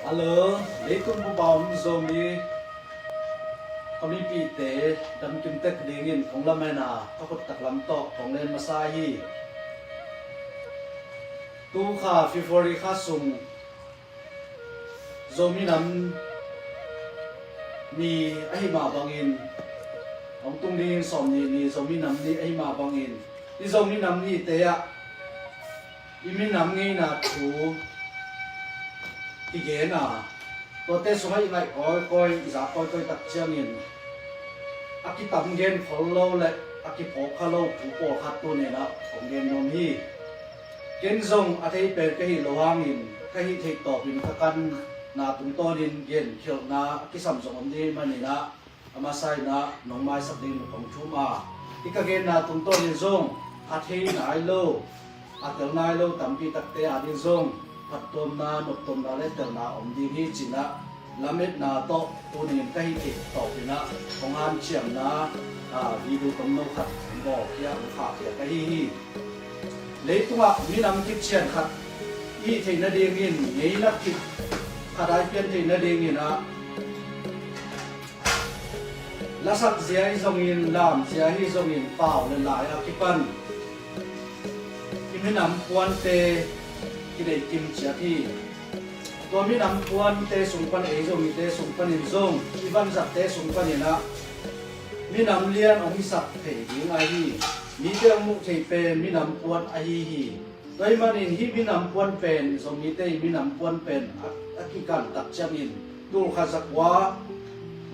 Hello, leikum bu baum zomi kami pite dam kim tek dingin khong lamena takut taklam to khong len masai tu kha fifori kha sung zomi nam mi ai ma bangin ong tung ding som ni zomi nam ni ai ma bangin ni zomi nam ni te ya imi nam ngi na thu igen à tôi té xuống ấy lại coi giá coi tập chiang in aki tầm gen follow lại aki phổ khalo phú phổ khát tu này đóของgen nom hi gen zong a thấy pe cái hi lo hang in cái hi thei to bin ka kan na tum to din gen khel na aki sam zong om ni man ni na ama sai na nong mai sak dinของchu ma ika gen na tum to din zong a thei nai lo a tel nai lo tam pi tak te a din zong pat tom na nop tom na le tel na om di hi china lamet na to tunin kai ti to pina kong han chiam na vi du kom no khat bo kia kha kia kai hi le tunga mi nam kip chian khat i thei na ding in ngei na kip khadai pian thei na ding in a la sak zia hi zong in lam zia hi zong in pau le lai a kipan mi nam puan te ki dei kim chia thi to mi nam puan te sung pan e zo mi te sung pan in zong iban zat te sung pan ina mi nam lian ong sak thei ding a hi mi te mu thei pe mi nam puan a hi toi man in hi mi nam puan pen zo mi te mi nam puan pen a ki kan tak chang in tu kha zakwa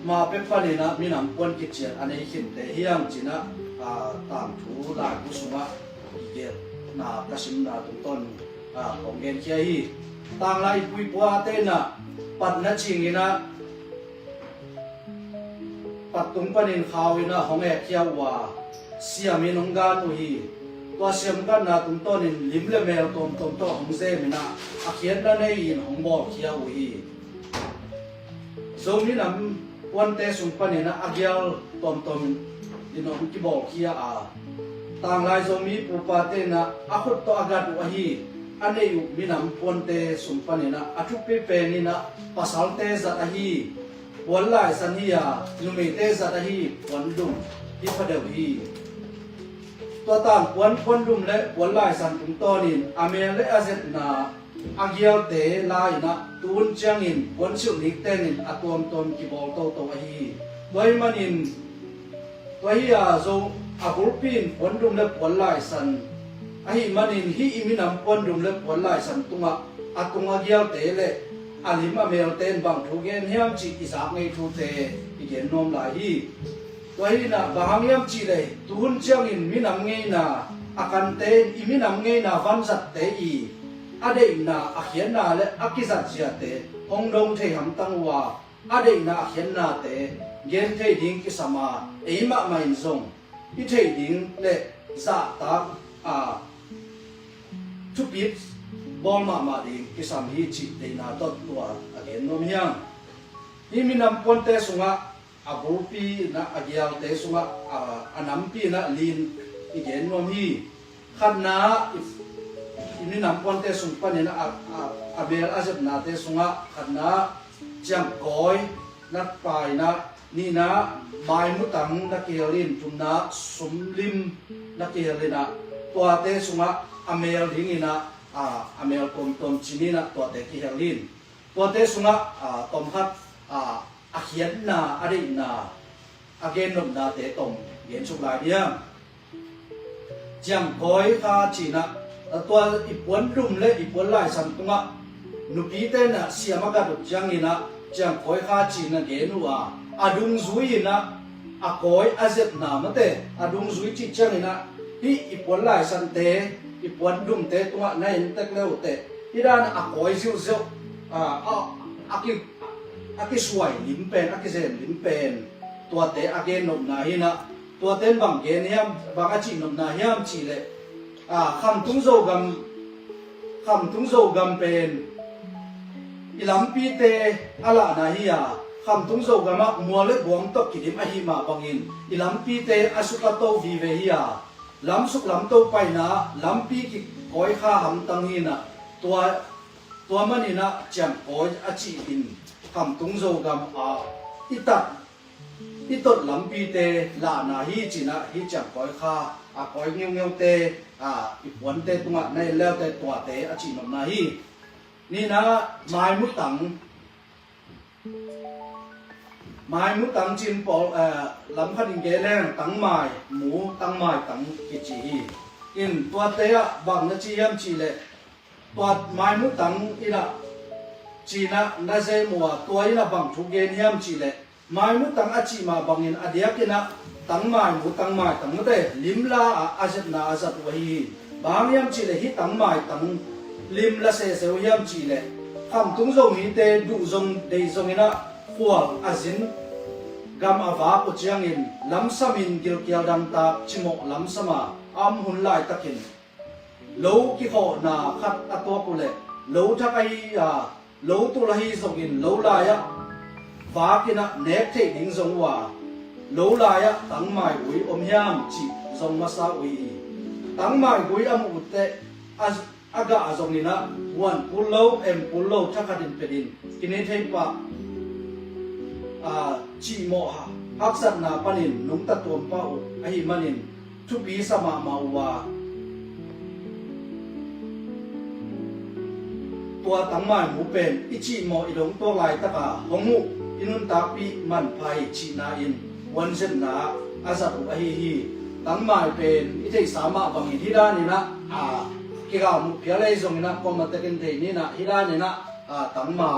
ma pe panina mi nam puan ki chian anei hin te hiang china tam thu la ku sunga ge na kasim na tung tonของเงินเชียฮีต่างไรปุยปัวเต้นปัดนัดชิงนะปัดตุงปนินข่าวนะของแอกเขียวว่าเสียมีนงการอุฮีตัวเสียมกันนะตุงต้นินลิมเลเมลตมโตของเซมินะอาเขียนนั่นเองของบอกเขียวอุฮีโซมีนำวันเตสุงปนินนะอาเกียวตมดินองกิบอกเขียต่างไรโซมีปูปาเต้นะอาคุตโตอากัดอุฮีอันนี้อยู่มีน้ำปนเตสุมปนินะอาชุเปเปนินะภาษาเตจัดฮีวันไล่สันฮียาลุมิเตจัดฮีวันดุมที่พระเดวีตัวต่างวันดุมและวันไล่สันตุงตอนินอเมริกาเซตนาอาเกียวเตลายนะตูนเจียงอินวันชุนิกเตนินอาตวมตนกิบอลโตฮีด้วยมันินตัวฮียาโซอาบุลปินวันดุมและวันไล่สันahi manin hi iminam pondum le polai san tunga atunga gial te le alima mel ten bang thu gen hiam chi isak ngei thu te igen nom lai hi to hi na bang hiam chi le tuhun chiang in minam ngei na akan te iminam ngei na van zat te i ade na akhian na le akizat sia te hong dong thei ham tang wa ade na akhian na te gen thei ding ki sama eima main zong i thei ding le za taทุบยิบบอลมาดีกิสามีจิตในนาตตัวอาเกนนมยังนี่มีนำปนเตสุงะอาบูปีนะอาเกียวเตสุงะอาน้ำปีนะลินอีเกนนมฮีขันนาอีนี่นำปนเตสุงปันนะอาเบลอาเซบนาเตสุงะขันนาจังก้อยนักปลายนะนี่นะใบมุตังนักเกลินทุนนะสมลิมนักเกลินะตัวเตสุงะอเมลดิ้งนะอเมลตมชินีนะตัวเด็กที่เฮลินตัวเตสุงะตมฮัดอาเขียนนาอะไรนาอาเกนนมนาเตตมเย็นสุกหลายเดียงจังคอยข้าจีนะตัวอีปวนรุ่มและอีปวนไล่สันตุงะนุปีเตนะเสียมากระดุจังนี่นะจังคอยข้าจีนะเกนัวอดุงซุยนะอาคอยอาเซบนามะเตอดุงซุยจีจังนี่นะที่อีปวนไล่สันเตอีปวนดุมเตตัวในเตกเลวเตที่ด้านอาคอยซิวซิวอากิสวยลิมเป็นอากิเซนลิมเป็นตัวเตอาเกนนมนาฮินะตัวเต้นบางเกนเฮียมบางอาจีนมนาเฮียมจีเลคำทุ่งโจกำเป็นอิลำปีเตอาลานาฮิยาคำทุ่งโจกำมัวเล็บวงตกกิดิมอหิมาบังอินอิลำปีเตอสุกโตวีเวฮิยาลำสุกลำโตไปนะลำปีกิคอยข้าหำตังหินะตัว ตัวมันนี่นะจังโอยอาจีอินคำตุงโจกำอิตัดอิตดลำปีเตลานาฮีจีนะฮีจังโอยข้าโอยเงี้ยวเตอีปวนเตตุงะในแล้วเตตัวเตอาจีนนาฮีนี่นะไม้มุตังจินปอลำพันเกลแรงตังไม้หมูตังไม้ตังกิจีอินตัวเตะบังนะจียมจีเลตัวไม้มุตังอินะจีนะนาเซมัวตัวอินะบังทุกเกนยมจีเลไม้มุตังอาจีมาบังอินอเดียกินะตังไม้หมูตังไม้ตังเตลิมลาอาจัดนาอาจัดวะฮีบางยมจีเลฮิตังไม้ตังลิมลาเซเซวยมจีเลคำตุงจงฮิเตดูจงเดยจงอินะขวบอาจินกำอาวาปุจยังอินลำสมินเกี่ยวเกี่ยวดังตาชิโมลำสมาอัมหุนไลตะกินโลกิโคนาขัดอตัวกุเลโลทักไอโลตุลาฮีสกินโลลายะฟ้ากินะเนกเทดิงจงว่าโลลายะตั้งไม้กุยอมยามจิจงมาซาอุยตั้งไม้กุยอมอุตเตอากาจงนี่นะวันปุลโลปุลโลทักดินเป็นดินกินเทปะจีโมฮะฮักษณะปนินนุงตะตัวป้าไอมันินทุปีสมามาว่าตัวตั้งไม้หมูเป็นอิจิโมอิดงตัวลายตะกาหงมุอินุนตาปีมันไพจีนาอินวันเซนนาอาซาตุไอฮีตั้งไม้เป็นอิเทสามาบังอินฮิดานี่นะกิกามุเพียเลยจงนะก็มาตะกินเทนี่นะฮิดานี่นะตั้งไม้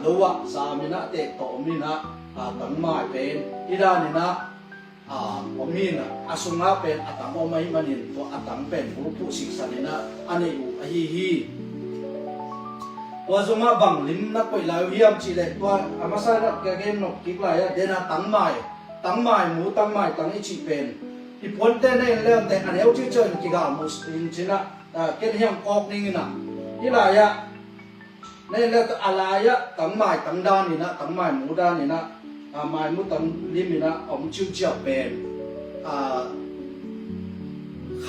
โลวะสามินะเตโตมินะตั้งไม้เป็นฮิดานี่นะอมินะอาสุงะเป็นตั้งอมัยมันินตัวตั้งเป็นผู้ผู้ศิกษานี่นะอันนี้อุอหิฮีตัวสุงะบังลิมนักไปลายเยี่ยมจีเลตัวอามาซาดักแกเกนนกกิกลายเดนะตั้งไม้หมูตั้งไม้ตั้งอิจิเป็นที่พ้นเต้ในเรื่องแต่อันนี้เอาชื่อเชิญกิกามุสลิมจีนะเกณฑ์ยังออกนี่นะนี่ลายะในเรื่องอะไรอะตั้งไม้ตั้งด้านนี่นะตั้งไม้หมูด้านนี่นะไม้หมูตั้งลิมนี่นะอมชิวเจียวเป็นค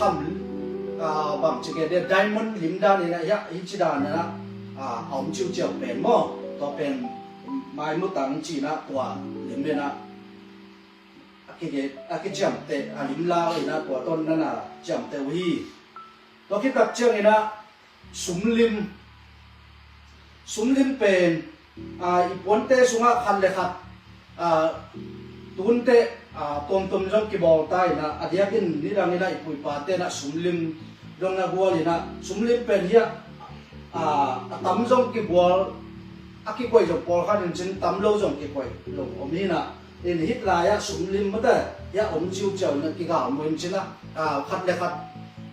ำบางจีเกเดไดมอนด์ลิมด้านนี่นะยะฮิจิดานนะอมชิวเจียวเป็นหม้อตัวเป็นไม้หมูตั้งจีนะตัวลิมนี่นะอากิจำเตะลิมลาเลยนะตัวต้นนั่นน่ะจำเตะวีตัวคิดกับเจ้านี่นะสุมลิมเป็นอีปวนเตสุงะคันเลขัดตุนเตตมจงกิบอลใต้นะอดียกินนี่ดังนี่นะอีปุยปาเตนะสุมลิมจงนะบัวนี่นะสุมลิมเป็นเฮียตั้มจงกิบอลอากิกวยจงปอลขันจริงตั้มโลจงกิกวยลงอมนี่นะอินฮิตลายะสุมลิมมาเตยะอมจิวเจ้านะกิกาอมวินจริงนะขัดเลขัด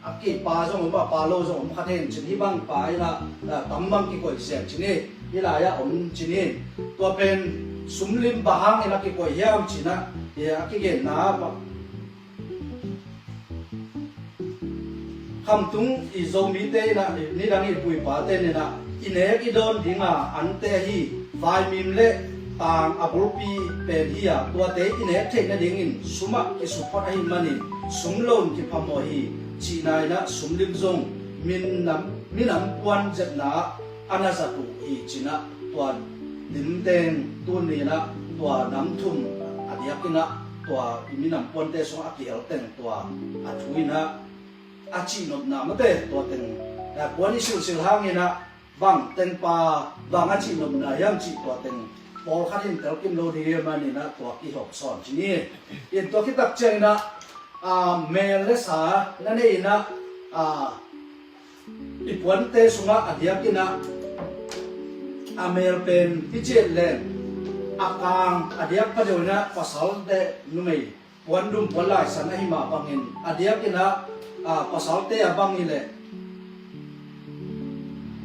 อากิปาจงปาโลจงขัดเห็นจริงที่บังปายนะตั้มบังกิกวยเสียจริงนี่นี่ลายะอมจริงนี่ตัวเป็นสุมลิมบางนี่นะกิกวยเฮียมจริงนะเฮียกิเกนนาบคำตุงอีโซมีเตนะนี่ดังอีปุยปาเตนี่นะอินเอกอีโดนดิงอันเตฮีไฟมิมเล่ต่างอับรุปีเป็นเฮียตัวเตอินเอกเทนะดิงินสุมากิสุพอดหิมันิสุมโลนกิพามอฮีจีนายนะสุมลิมซงมินำปวนเจ็ดนาอานาซาตุฮีจีนะตัวลิมเตงตัวนี้นะตัวน้ำทุ่มอดียกินะตัวมินำปวนเตสงอากิเอลเตงตัวอาทุยนะอาจีนบนามเตตัวเตงแต่ปวนนี้สิลหางนี่นะบังเตงปาบังอาจีนบนายังจีตัวเตงพอขัดหินเตลกิมโลดีมานี่นะตัวกิหกสอนจีนี่อินตัวคิดตักเจงนะเมลเลสานั่นเองนะอีปวนเตสุงะอดียกินะเมลเป็นพิจิตรเลนอากางอดียกประเดี๋ยวนะภาษาเตนุ่มปวนดุมปวนลายสันหิมาบังอินอดียกินะภาษาเตะบังอินเลย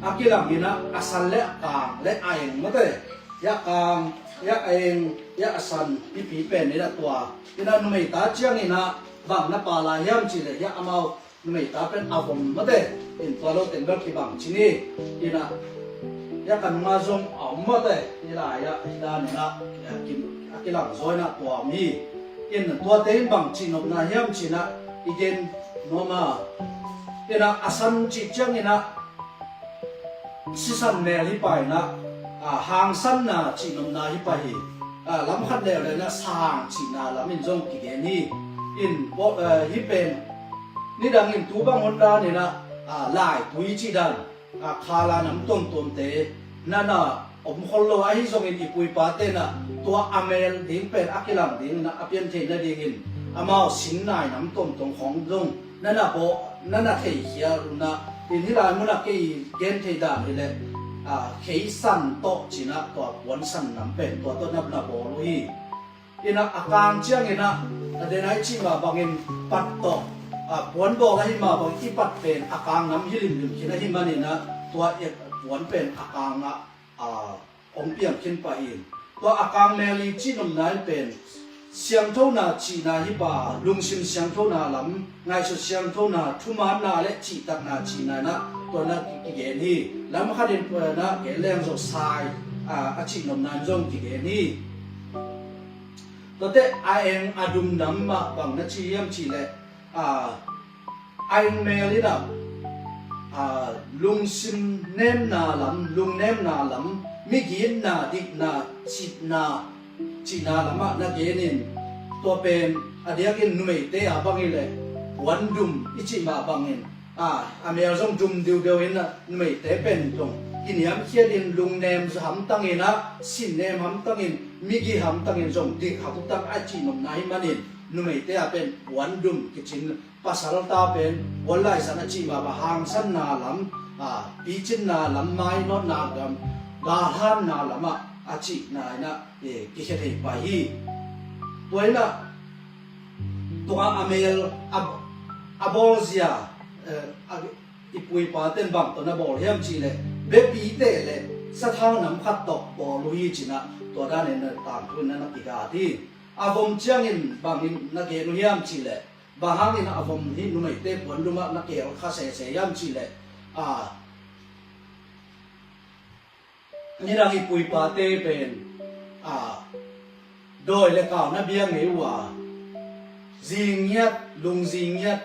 อากิลังอินะอาสันเละกางเละไอมาเตยะกางยะเองยะสันปีเป็นนี่นะตัวนี่นะนุ่มตาเจียงนี่นะบังนะปาลายามจีเลยยะอามานุ่มตาเป็นอาบมมาเตอินตัวเราเต็มแบบที่บังจีนี่นี่นะยะกันมาจงอามาเตนี่ละยะฮิดานี่นะกินอากิลังซอยนะตัวมีอินตัวเต็มบังจีนบนายามจีนะอีเกนโนมานี่นะอาสันจีเจียงนี่นะ si san ne hi pai na hang san na chi nom na hi pai lam khat le na sang chi na lam in jong ki ge ni in hi pen ni dang in tu bang hon da ni na lai tui chi dan khala nam tom tom te na om khol lo ai jong in ipui pa te na tua amel ding pen akilam ding na apian the na ding in amao sin nai nam tom tom khong jong na bo na thei hia ru na in hi lai mu na ke gen thei da ni le khei san to chi na to wan san nam pen to na bo lu hi ina akang chiang ina de nai chi ma bangin pat to puan bo la hi ma bang ki pat pen akang nam hi lim lim ki na hi mani na tua puan pen akang ong piang kin pa in to akang meli chi nom nai pen siang thau na chi na hi ba lung sim siang thau na lam ngai su siang thau na thu ma na le chi tak na chi na to na ki ge ni lam kha din na ge leng zo sai a chi nom nan jong ki ge ni to te aeng adum nam ma bang na chi yam chi le aeng meli na lung sim nem na lam lung nem na lam mi gin na dik na chit na chi na lama na genin to pen adiakin numei te abangile wan dum ichi ma bangin amel jong dum diu diu in na numei te pen tong kiniam khiadin lung nem ham tangina sin nem ham tangin mi gi ham tangin jong dik hapu tang achi nom nai manin numei te pen wan dum kichin pasal ta pen walai sana chi ma ba hang san na lam pi chin na lam mai no na gam ga han na lama achi na ki he thei pa hi toina tonga amel abolzia ipui pa ten bang to na bol hem chi le be pi te le sa thang nam khat to bo lu hi china to da ne na tam thun na ki ga ti avom chiang in bang in na ge nu yam chi le ba hang in avom hi nu mai te pon lu ma na ke kha se yam chi le ni rang ipui pa te pen đôi là cào na bia nghề hòa gì nhất lùng gì nhất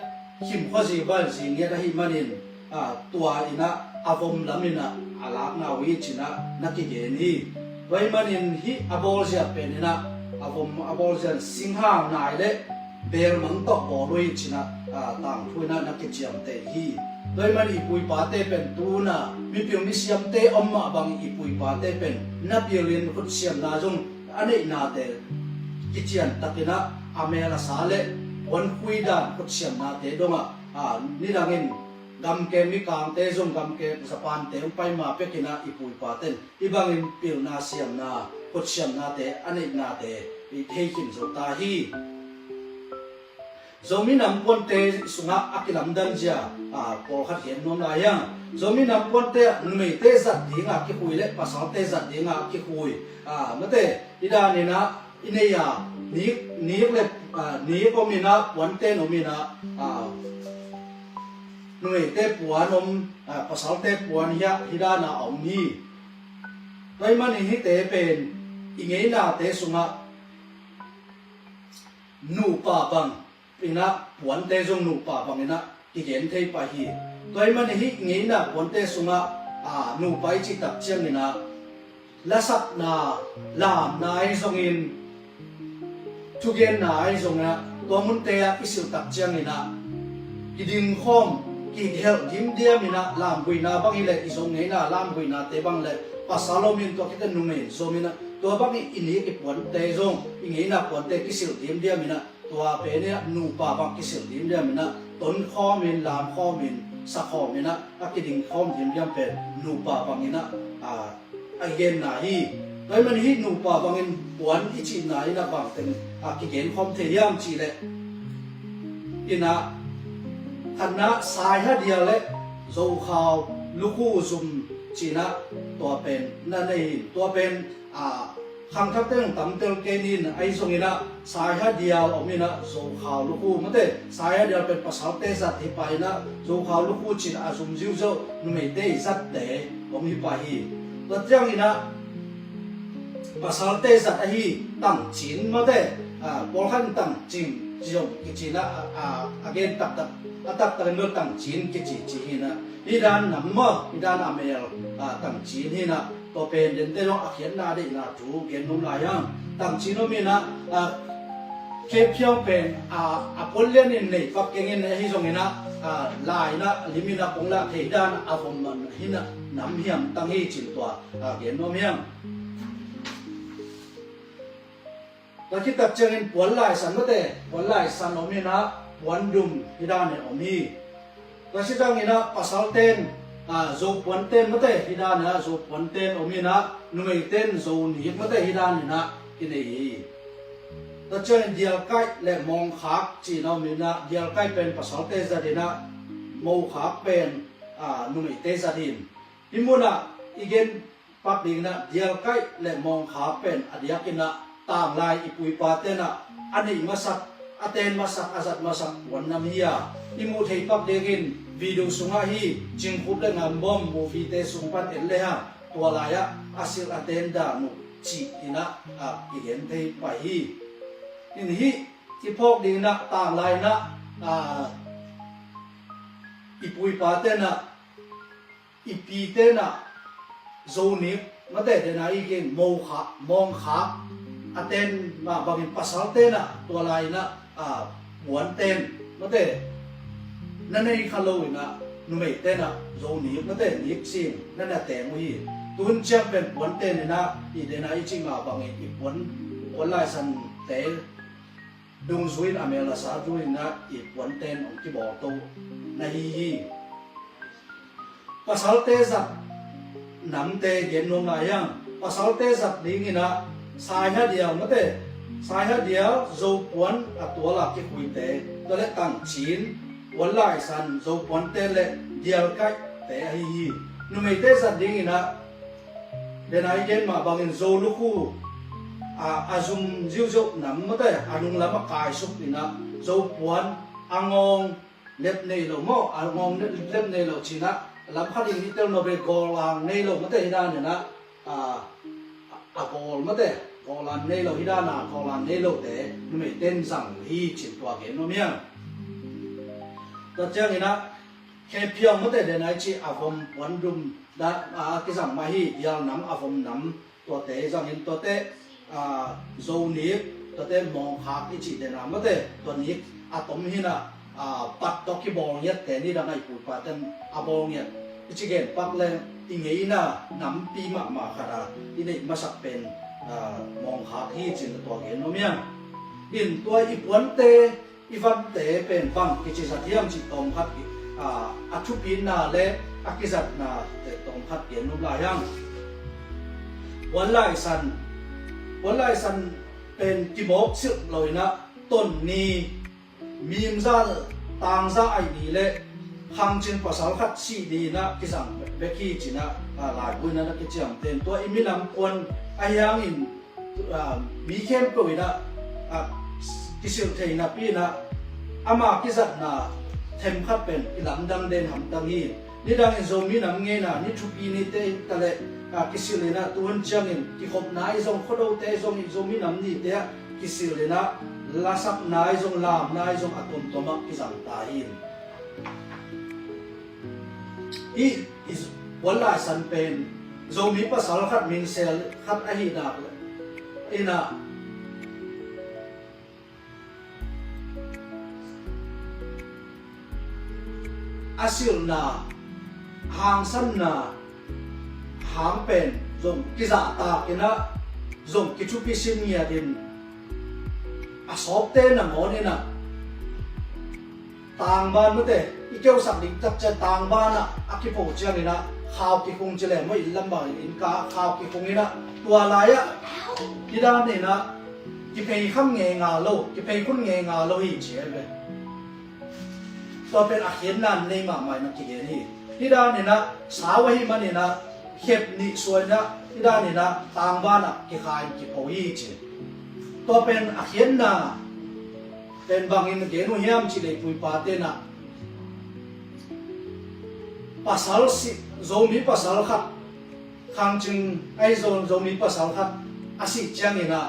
kim khó gì bao gì nhất là hi manin tua ina avom lam ina alak na wi china na ki ge ni vai manin hi abolja pen ina abolja singha nai le ber mang to bo roi china tang thuina na ki chiam te hi doi mani ipui pa te pen tu na mi piong mi siam te amma bang ipui pa te pen na piolin khut siam na jong ane na te kichian takina amela sale wan kuida khut siam na te donga ni rangin gam ke mi kang te jong gam ke sapan te pai ma pe kina ipui pa ten ibangin pil na siam na khut siam na te ane na te i thei kim zo ta hi zomi nam kon te sunga akilam dan ja ko khat hian nom la yang zomi nam kon te numei te zat dinga ki hui le pasal te zat dinga ki hui mate ida ni na ineya ni le ni ko mi na wan te no mi na numei te puan om pasal te puan ya hida na om ni dai man hi te pen ingei na te sunga nu pa bang ina puan te jong nu pa bang ina ki gen thei pa hi toy man hi ngei na puan te sunga nu pai chi tak chiang ina la sap na lam nai jong in thu gen nai jong na to mun te a isil tak chiang ina ki ding khom ki hel dim dia mina lam bui na bang ile i jong ngei na lam bui na te bang le pasalomin to kita nu me so mina to bang ini ki puan te jong ngei na puan te ki sil dim dia mina tua pe ne nu pa bang ki sil dim dia mina ton kho min lam kho min sa kho mina akiding khom dim dia pe nu pa bang ina again na hi dai man hi nu pa bang in puan i chi na ina bang ten ki gen khom the yam chi le ina khana sai ha dia le zo khaw lu ku zum chi na tua pen na nei tua pen khang thap teng tam tel ke nin ai song ina sai ha dial omina zo khaw lu ku mate sai ha dial pe pasal te zat hi pai na zo khaw lu ku chin a zum jiu zo nu mei te zat te om hi pa hi to tiang ina pasal te zat hi tang chin mate pol khan tang chim jiong ki china again tak tak atak tak no tang chin ki chi chi hina idan namma idan amel tang chin hina to pen den te lo akhian na de na thu gen num la yang tang chin no mi na ke phiao pen apollen in nei pak keng in hi jong ina lai na limina pongla the dan avom man hina nam hiam tang hi chin to gen no miang ta ki tak chang in pol lai san mate pol lai san no mi na wan dum hidan ne omi ta si dang ina pasal ten zo pon ten mate hidan na zo pon ten omi na numei ten zo ni mate hidan na inei ta chen dial kai le mong khak chi no mi na dial kai pen pasal te za dina mo khak pen numei te za din imuna igen pak ding na dial kai le mong khak pen adiakina tang lai ipui pa te na ani masak aten masak azat masak wan nam hiya imu thei pak degin video sunga hi jingkhup le ngam bom movie te sungpan en le ha tua la ya asil aten da nu chi ina igen thei pa hi in hi ti phok ding na tang lai na ipui pa te na ipi te na zoni mate de na igen mo kha mong kha aten ma bagin pasal te na tua lai na buan ten mate nanei khalo ina numei te na zoni mate nip sim nana teng hi tun chang pen buan ten na I de na I chi ma bangin I buan lai san te dung zuin amela sa zuin na I buan ten ong ki bo to na hi pasal te zat nam te gen nom la yang pasal te zat ding ina sai ha dia mate sai ha dia zo puan atuala ki hui te to le tang chin wan lai san zo puan te le dial kai te hi nu mei te zat ding ina de nai gen ma bangin zo lu khu azum jiu zo nam mate anung lama kai sup ina zo puan angong lep nei lo mo angong lep nei lo china lam khading ni tel no be golang nei lo mate hidan na gol mate golan nei lo hidana golan nei lo te numei ten sang hi chin tua gen no miang ta chang ina ke phiang mate de nai chi avom wan dum da ki sang ma hi yal nam avom nam to te sang in to te zo ni to te mong kha ki chi de na mate to ni atom hi na pat to ki bol yet te ni da ngai pu pa ten abong yet chi gen pak le ti ngei na nam pi ma khara ini masak pen mong khak hi chin to gen no miang in tua I puan te I van te pen bang ki chi sathiam chi tong khat ki athu pin na le akizat na te tong khat gen no la yang wan lai san pen ki mok sil loina ton ni mim zal tang za ai ni le khang chin pasal khat si di na ki sang beki china lai buina na ki cham ten to imilam kon ayang in mi kem ko ina kisil thei na pi na ama kizat na them khat pen ilam dang den ham tang hi ni dang in zomi nam nge na ni thupi ni te tale kisil na tuan chang in ki khop nai zong khodo te zong in zomi nam ni te kisil na lasak nai zong lam nai zong atom toma kisang ta hin is wala san pen zomi pasal khat min sel khat a hi dak ina asil na hang san na hang pen zong kiza ta ina zong kichupi sin ya din asop te na ngon ina tang ban mate ikeu sak dik tak cha tang ban na akipo chiang ina khaw ki kung chile mo ilam ba in ka khaw ki kung ina tua la ya ida ne na ki pei kham nge nga lo ki pei kun nge nga lo hi che be to pen a khen nan nei ma mai na ki ge ni ida ne na sa wa hi man ne na khep ni suai na ida ne na tang ban na ki khai ki po hi che to pen a khen na pen bangin ge no hiam chi le pui pa te na pasal si zomi pasal khat khang ching ai zomi pasal khat asi chang ina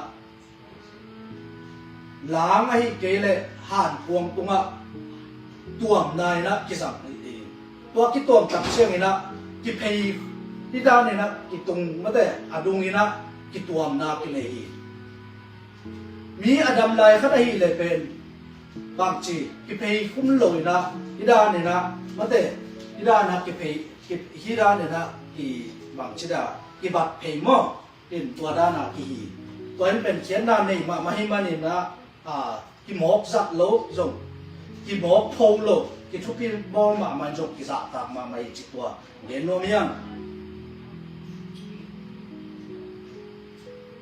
lang ai kele han puang tunga ตัวมนายนะกิสังนี่ตัวกิตัวตักเชียงนี่นะกิเพยที่ด้านนี่นะกิตรงมาแต่อดุงนี่นะกิตัวมนากิเลยมีอดัมลายขัดให้เลยเป็นบางจีกิเพยคุ้มลอยนะที่ด้านนี่นะมาแต่ที่ด้านนะกิเพยกิที่ด้านนี่นะกิบางจีดากิบัดเพยมั่งเป็นตัวด้านนะกิตัวนี้เป็นเขียนด้านนี้มาให้มันนี่นะกิหมอกจักโลจงกิหมอกโพโลกิทุปีบอลมามันจงกิจักตากมาไม่จิตตัวเรียนโนมียง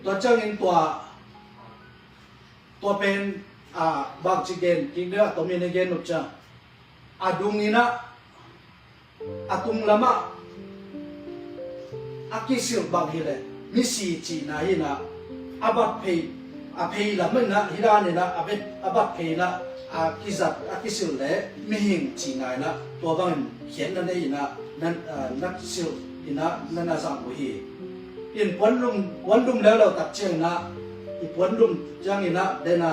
ตัวเจ้าเงินตัวเป็นบางจีเกนกิเดียตัวมีในเกนนุจ้าอาดุงนี่นะอาตุงลามะอากิสิลบางฮิเลมิสีจีนาฮินะอาบัดเพย์อาเพย์ละมันนะฮิดานี่นะอาบัดเพย์นะอากิจัดอากิสิลเลมิหิงจีนานะตัวบางเขียนนั่นเองนะนั่นนักสิลอินะนั่นน่ะสังกุฮีอินวันลุมแล้วเราตัดเชียงนะอีวันลุมจังอินะเดนะ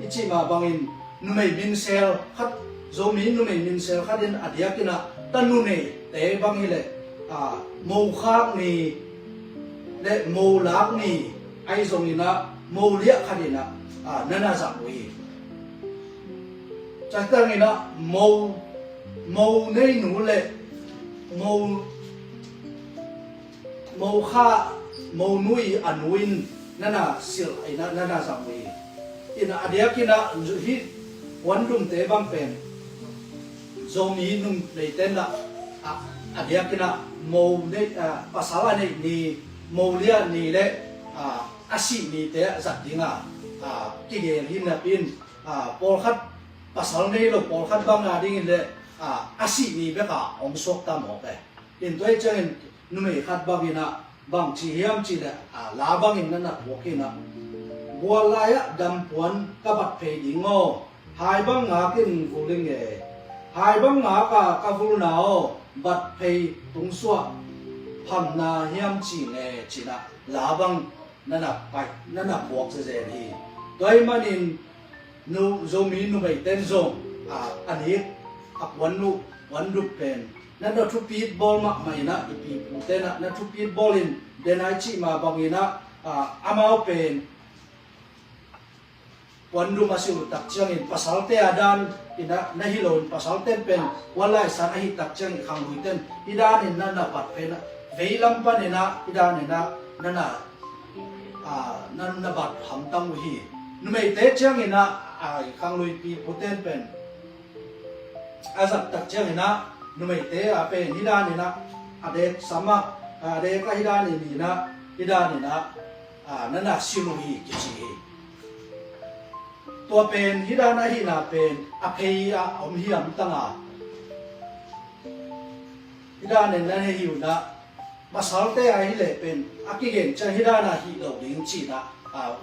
อิจิมาบางอินนุ่มไม่มินเซลขัดโซมีนุ่มไม่มินเซลขัดอินอดียกินะตันนุ่มเนี่ยแต่บางฮิเลโมคากนี่และโมลักนี่ไอ้ทรงนี่นะโมเลียขัดนี่นะนั่นน่ะสังกุฮีจากนั้นนี่นะโมในหนูเลยโมค่าโมนุยอันวินนั่นน่ะสิลไอ้นั่นน่ะสังเวยอินะอเดียกินะฮิวันดุมเตบังเป็นโซมีนุมในเต้นละอเดียกินะโมในภาษาละนี่โมเลียนี่เลยอาศินี่เตะจัดดิ้งกิเกลหินนะปินปอลขัดภาษาในโลกปอลขัดบางนาดิ้งเลยอาศินี่เบกองศกตามออกไปอินตัวเจ้านุ่มไม่ขัดบางอินะบางชีเฮียมชีเลยลาบางอินนั่นนะบอกอินะบัวลายดำพวนกับบัดเพยิงอหายบางงากินฟูลิงเอหายบางงากะฟูลนาวบัดเพยตุงสวะพันนาเฮียมชีเงชีนะลาบางนั่นนะไปนั่นนะบอกเสียดีตัวไอ้มันอินนูโซมีนูไม่เต้นโซอันนี้วันรูเป็นนั่นเราทุบปีดบอลมาไม่นะอีปีปูเต้นนั่นทุบปีดบอลอินเดนไอชิมาบางอินะอามาเป็นวันรูมาสิวตักเชียงอินภาษาเตอดานอินะนาฮิโลนภาษาเต้นเป็นวันไล่สารหิตักเชียงขังหุยเต้นอิดานินนั่นนะปัดเป็นเวลัมปันอินะอิดานินะนั่นนะบัดหำตั้งวินุ่มเตะเชียงอินะขังหุยปีปูเต้นเป็นอาศักตักเชียงอินะนุ่มเตะเป็นอิดานินะเด็กสามารถเด็กก็อิดานินะอิดานินะนั่นนะสิลุฮีกิจิตัวเป็นฮิดานะฮินาเป็นอภัยอมฮิยมตั้งฮิดานะนั่นฮิวนะมาสาวเตะไอฮิเลเป็นอากิเกนจะฮิดานะฮิโลลิงจีนะ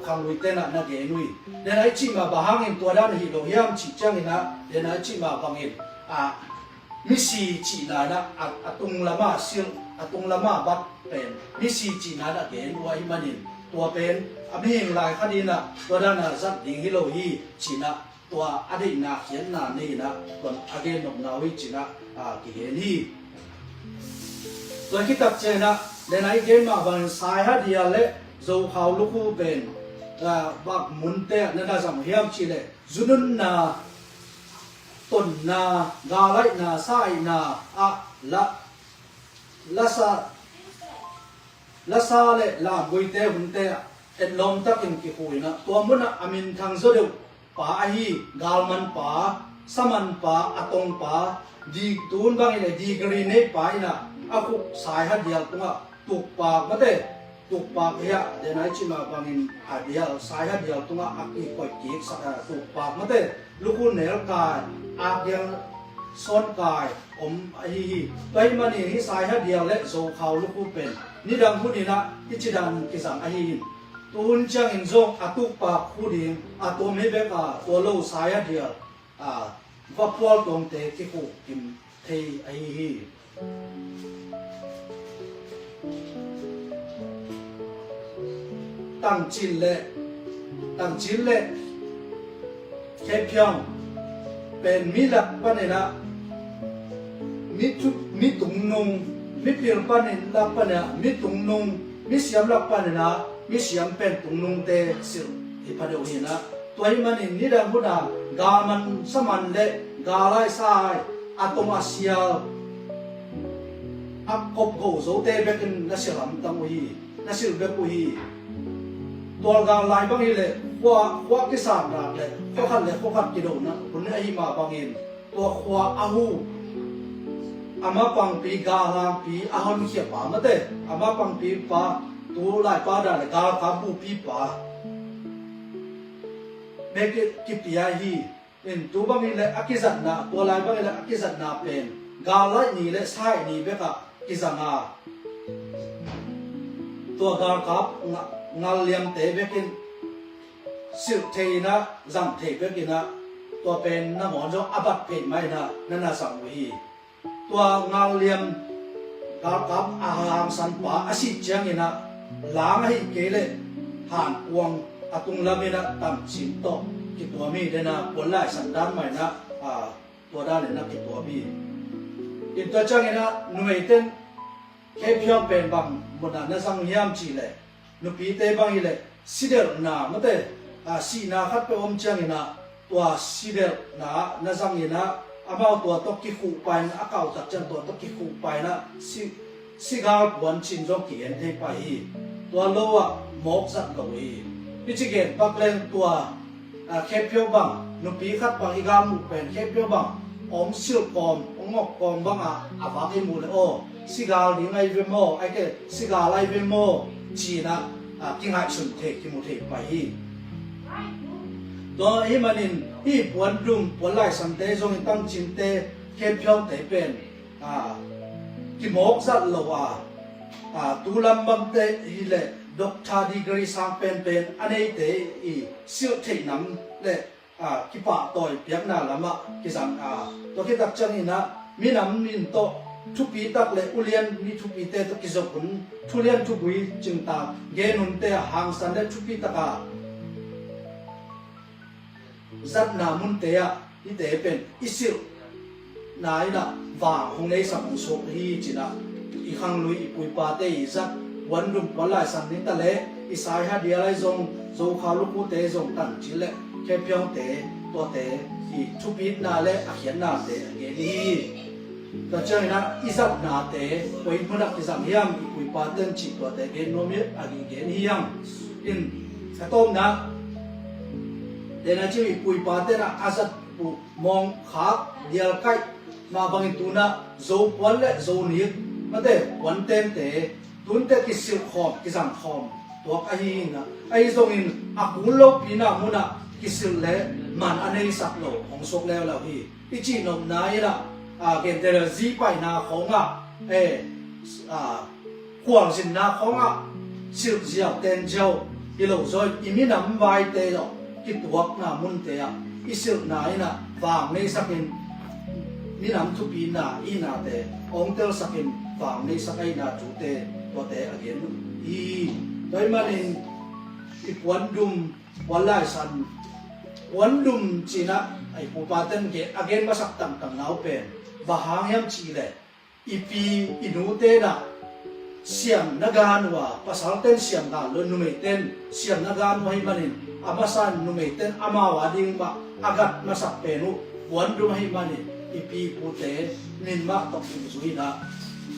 ขังลุยเตนะนักเกนุยเดนไอจีมาบาฮังอินตัวด้านฮิโลฮิยมจีจังอินะเดนไอจีมาบังอินมิสีจีนะตุงละมาซิลตุงละมาบัดเป็นมิสีจีนะนักเกนุยมันอินตัวเป็นอภิหิงลายคดีนะตัวด้านจัดดิ่งฮิโลฮีจีนะตัวอดีตนาเขียนนานี่นะตัวอเกนนกนาวิจีนะกิเฮนีตัวคิดตัดเจนะเดนไอเกมมาบันสายฮัดยาเล่โจเขาลูกเป็นบักมุนเตะนั่นจะสมัยยามจีเล่จุนนาต้นนากาไลนาสายนาละซาเล่ลาบุยเตหุนเตะเอ็ดลมตักินกิคุยนะตัวมุนอามินทางโซเดวป่าฮีกาลมันป่าสมันป่าอตงป่าดีตูนบางอย่างดีกรีเนป่าอินะอากุสายฮัดเดียลตัวตุกปากมาเตตุกปากเฮียเดนไอชิมาบางอย่างฮัดเดียลสายฮัดเดียลตัวอากีคอยเก็กตุกปากมาเตลูกเนลกายอาเดียลซ้อนกายฮีตัวมันนี่สายฮัดเดียลเล็กโซเขาลูกเป็นนี่ดังพูดนี่นะที่จิดังกิสังฮีตูนจังอินโซอาตุกปากพูดดิอาตัวไม่เบกตัวโลสายฮัดเดียลวับวอลตรงเตะที่กูกินเทฮีตั้งจินเล่แค่เพียงเป็ เป็นมีหลักปันนะมีตุงนุงมีเปลี่ยนปันหลักปันนะมีตุงนุงมีเสียมหลักปันนะมีเสียมเป็นตุงนุงเตสิที่พระเดชนะตัวให้มันนี่ดังพุทธากามันสมันเละกาไลสายอะตอมอาเซียอักกบโกโซเตเบกินนัสิรัมตังอุฮีนัสิรเบกุฮีตัวกาไลบางทีเลยว่ากิสานรักเลยพวกขัดกิโดนะคนนี้ไอ้มาบางอินตัวขวาอาหูอามาปังปีกาลางปีอาหุนเขียบปามาเตอามาปังปีปาตัวไล่ปาได้เลยกาคาบูปีปาเบกิกิปยาฮีเป็นตัวบางทีเลยอักิสันนาตัวไล่บางทีเลยอักิสันนาเป็นกาไลนี่เลยใช่นี่เบกะกิสังาตัวกาครับงาเลียมเตเบกินสิบเทนะจังเทเบกินะตัวเป็นน้ำหอมจงอบัดเป็นไหมนะนั่นน่ะสังวีตัวงาเลียมกับอาหารสันปะอาศิเจียงนะล้างให้เกลห่านวงอาตุงลามินะตั้งชิมโตกิตัวมีเดนะผลไล่สันดานใหม่นะตัวด้านเลยนะกิตัวมีอินตัวจังนะหน่วยเต้นแค่เพียงเป็นบางบนนั้นสังยามจีเลยนุปีเตบางอีเลยสิเดลนาเมื่อเตสีนาขัดไปอมจังนะตัวสิเดลนาสังยนะอามาตัวตกกิคูไปนะอากาศจัดจังตัวตกกิคูไปนะสิกาลปวนชินจงเกียนเทไปตัวโลวะหมกสัตว์โลยพิจิเกตปักเลงตัวแค่เพียวบังนุปีขัดบางอีกามุเป็นแค่เพียวบังอมเชื่อปอมอมงอกปอมบังอาฟักให้มูเลยโอสิกาลยังไงเวโมไอ้แกสิกาลไอเวโมจีนะกิงหายสุนเทกิมุเทไปตัวไอ้มันนี่ปวนดุมปวนไล่สันเตจงตั้งจินเตแค่เพียวเตเป็นกิมอกสัตว์โลวะตุลัมบังเตฮิเลด็อกทาดีกรีสังเป็นอันนี้เตอีสิวเทน้ำเลกิปะต่อยเปียกหน้าละมะกิสังตัวคิดตักจังนี่นะมีน้ำมินโตทุปีตักเลยอุเลียนมีทุปีเตตกิจกุนทุเรียนทุบุยจึงตาเกนุนเตหางสันเดทุปีตากาจัดนามุนเตะอีเตเป็นอิสิลนายนะวางหงในสังสกฮีจินะอีขังลุยอีปุยปาเตอีจัดวันรุ่มวันไล่สันนิตะเลอีสายฮะเดียไรจงโจขาลุกุเตจงตันจิเลแค่เพียงเตตัวเตอีทุปีนาเลอเขียนนาเตเกลีก็เจอนะอิสับนาเตไปมุนักอิสังยังอีปุยปาเตนจิตัวเตเกนโนมิอากิเกนยังอินกระต้มนะเดนจิอีปุยปาเตนะอาสัตปุมองขาเดียลไกมาบังตุนะโจวันและโจนิกมาเตวันเต็มเตตุนเตกิสิลขอมกิสังขอมตัวไอ้นะไอ้ตรงนี้อากุลปีนามุนะกิสิลเล่มันอันนี้สักโลของสกแล้วแล้วพี่อีจีนมนายนะเกณฑ์เดลซีไปนาของขวางสินนาของสิลเจียวเต็นเจียวอีโลซอยอีมีน้ำใบเตยกิตัวนามุนเตยอีสิลนายนะวางในสักินมีน้ำทุปีนาอีนาเตองเตลสักินวางในสักไอนาจูเตตัวเตอเกนอีโดยมันอีกวันดุมวันไล่สันวันดุมจีนะไอปูปาเตนเกอเกนมาสักตั้งตั้งเอาเป็นบาหางยามจีเลยอีปีอินูเตนะเสียงนักการว่าภาษาเต้นเสียงกันเลยนุ่มเต้นเสียงนักการว่าให้มันอามาสันนุ่มเต้นอามาวาดิ่งมาอากัดมาสักเป็นวันดุมให้มันอีปีปูเตนินมาตกอยู่สุยนะ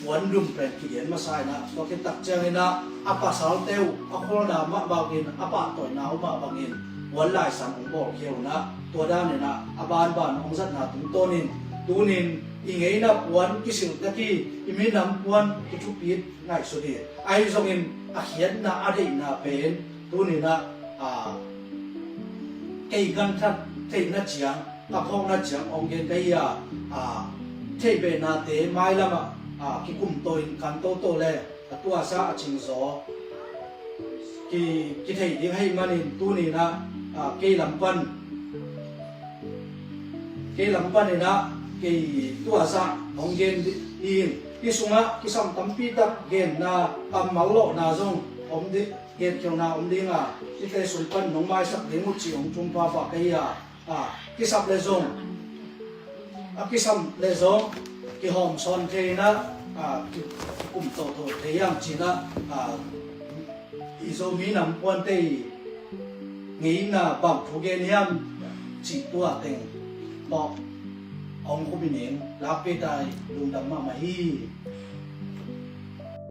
วันดุมเป็นเขียนมาใส่นะตัวคิดตักเจงนะอาภาษาเตวอาโคลดามาบางอินอาปะต่อยนาวมาบางอินวันไล่สังของบอกเขียวนะตัวด้านเนี่ยนะอาบานองสัตนาถึงตัวนินตูนินอีไงนะปวนกิสิลตะกี้อีมีน้ำปวนกิชุปีดง่ายสุดไอ้ทรงอินอาเขียนนะอะไรนะเป็นตูนินนะไอ้กันทัดเทนัดเฉียงกับพงนัดเฉียงองเกนไก่เทเปนาเตไม่ละมากิกุมโตอินกันโตเลยตัวซาจิงโซกิเทยิ่งให้มันอินตูนินนะเกลัมปันนี่นะกี่ตัวซะของเกณฑ์อินที่สุงะที่สัมตัมปีตักเกณฑ์นะตามมาโลนาจงอมดิเกณฑ์เกี่ยวนาอมดิงที่เคยสุนปันน้องไม้สักเลี้ยงมุจิของจุมพาฝากเฮียที่สับเลยจง aki sam le zong ki hom son the na ki kum to the yang chi na izo mi nam pon te ngi na bam thu ge niam chi tua teng bo ong ko binin la pe dai lung dam ma hi